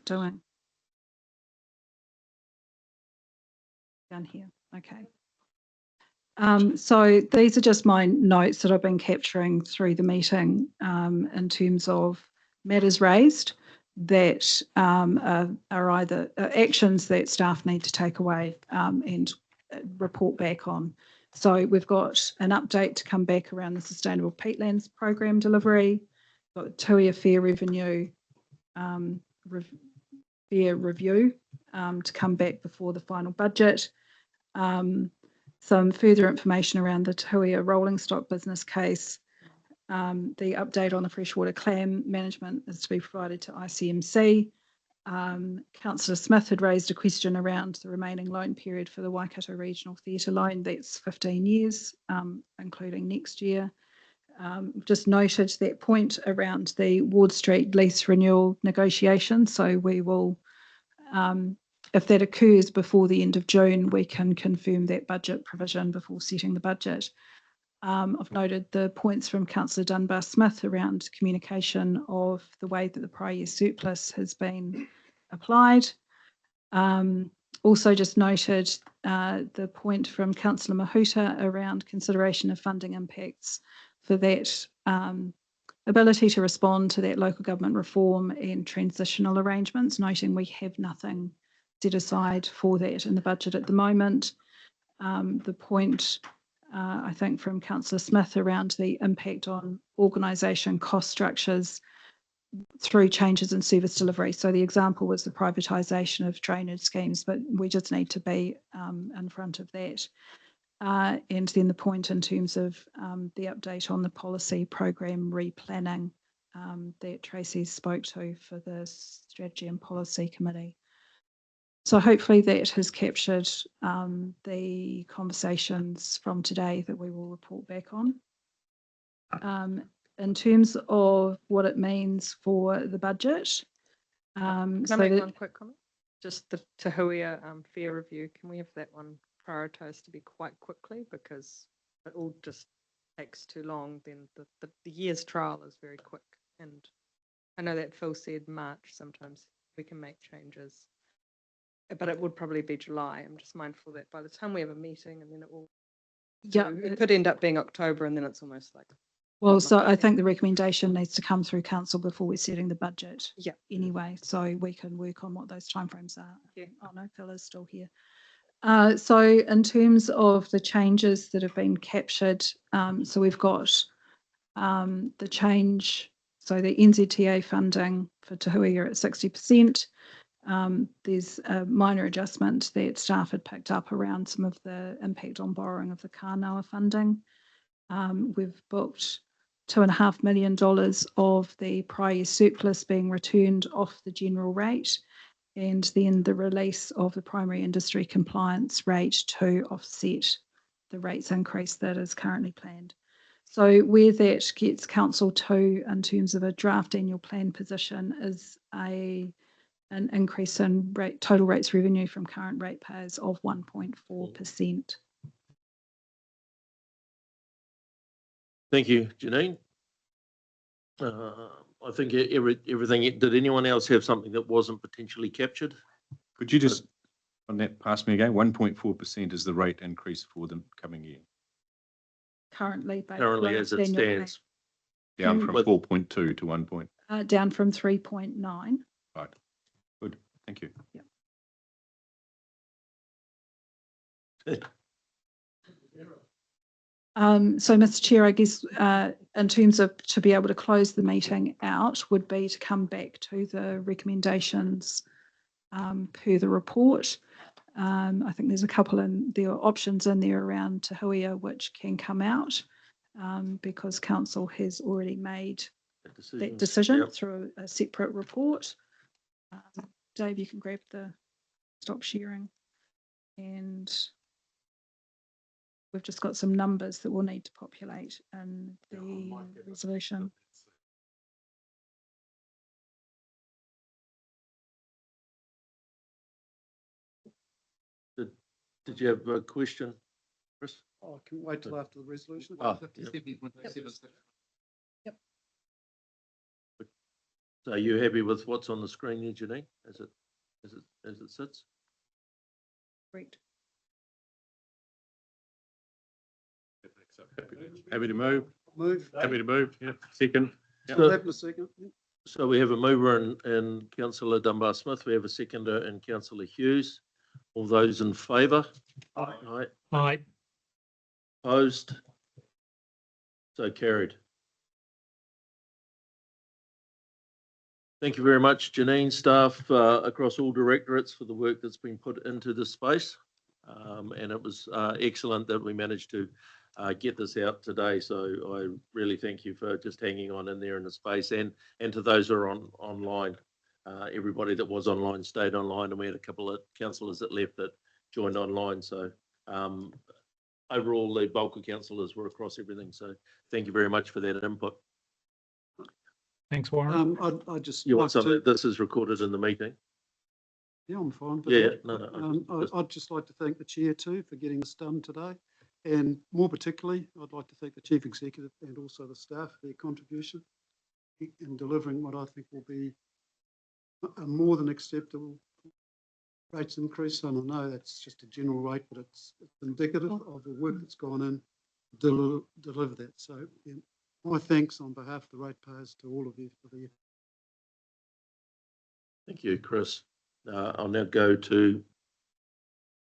doing? Down here, okay. So these are just my notes that I've been capturing through the meeting in terms of matters raised that are either actions that staff need to take away and report back on. So we've got an update to come back around the Sustainable Peatlands Program delivery, got Tuia Fair Revenue fair review to come back before the final budget. Some further information around the Tuia rolling stock business case. The update on the freshwater clam management is to be provided to ICMC. Councillor Smith had raised a question around the remaining loan period for the Waikato Regional Theatre loan. That's 15 years, including next year. Just noted that point around the Ward Street lease renewal negotiation. So we will, if that occurs before the end of June, we can confirm that budget provision before setting the budget. I've noted the points from Councillor Dunbar-Smith around communication of the way that the prior year surplus has been applied. Also just noted the point from Councillor Mahuta around consideration of funding impacts for that ability to respond to that local government reform and transitional arrangements, noting we have nothing set aside for that in the budget at the moment. The point I think from Councillor Smith around the impact on organisation cost structures through changes in service delivery. So the example was the privatisation of drainage schemes, but we just need to be in front of that. And then the point in terms of the update on the policy program replanning that Tracy spoke to for the Strategy and Policy Committee. So hopefully that has captured the conversations from today that we will report back on. In terms of what it means for the budget. Can I make one quick comment? Just the Te Huia fair review, can we have that one prioritised to be quite quickly, because it all just takes too long. Then the year's trial is very quick, and I know that Phil said March, sometimes we can make changes, but it would probably be July. I'm just mindful that by the time we have a meeting, and then it will, yeah, it could end up being October, and then it's almost like, well, so I think the recommendation needs to come through council before we're setting the budget. Yeah. Anyway, so we can work on what those timeframes are. Yeah. Oh no, Phil is still here. So in terms of the changes that have been captured, so we've got the change, so the NZTA funding for Te Huia at 60%. There's a minor adjustment that staff had picked up around some of the impact on borrowing of the Kānoa funding. We've booked $2.5 million of the prior year surplus being returned off the general rate, and then the release of the primary industry compliance rate to offset the rates increase that is currently planned. So where that gets council to in terms of a draft annual plan position is an increase in total rates revenue from current ratepayers of 1.4%. Thank you, Janine. I think everything. Did anyone else have something that wasn't potentially captured? Could you just on that pass me again? 1.4% is the rate increase for the coming year. Currently as it stands. Down from 4.2 to 1 point. Down from 3.9. Right. Good. Thank you. Yeah. So, Mr. Chair, I guess in terms of to be able to close the meeting out would be to come back to the recommendations per the report. I think there's a couple in there options in there around Te Huia which can come out because council has already made that decision through a separate report. Dave, you can grab the stop sharing, and we've just got some numbers that we'll need to populate in the resolution. Did you have a question, Chris? Oh, can we wait till after the resolution? Oh, Yep. So are you happy with what's on the screen there, Janine, as it sits? Great. Happy to move. Move. Happy to move. Yeah. Second. So- Happy to second. Yeah. So we have a mover in Councillor Dunbar Smith. We have a seconder in Councillor Hughes. All those in favour? Aye. Aye. Opposed? So carried. Thank you very much, Janine, staff across all directorates for the work that's been put into this space. And it was excellent that we managed to get this out today. So I really thank you for just hanging on in there in the space, and to those who are online. Everybody that was online stayed online, and we had a couple of councillors that left that joined online. So overall, the bulk of councillors were across everything. So thank you very much for that input. Thanks, Warren. I just You like want something? to, This is recorded in the meeting. yeah, I'm fine. with Yeah, that. no. I'd just like to thank the chair too for getting this done today. And more particularly, I'd like to thank the chief executive and also the staff for their contribution in delivering what I think will be a more than acceptable rates increase. And I know that's just a general rate, but it's indicative of the work that's gone in to deliver that. So yeah, my thanks on behalf of the ratepayers to all of you for the. Thank you, Chris. I'll now go to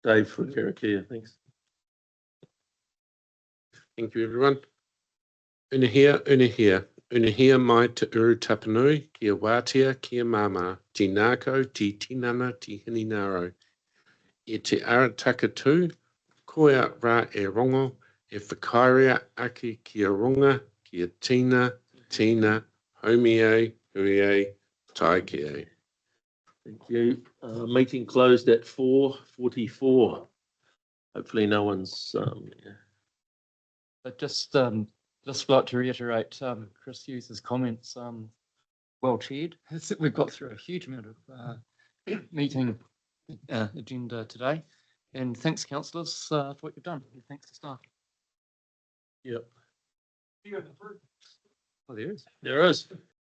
Dave for Karakia. Thanks. Thank you, everyone. Unahia mai te uru tapanui, kia wātea, kia mama, tīnāko, tī tinana, tī hininaro. E te arataka tū, koea rā e rongo, e whakairea ake kia runga, kia tina, haumie, huie, taike. Thank you. Meeting closed at 4:44. Hopefully no one's, But just like to reiterate Chris Hughes' comments. Well chaired. We've got through a huge amount of meeting agenda today, and thanks, councillors, for what you've done. And thanks to staff. Yep. Oh, there is. There is.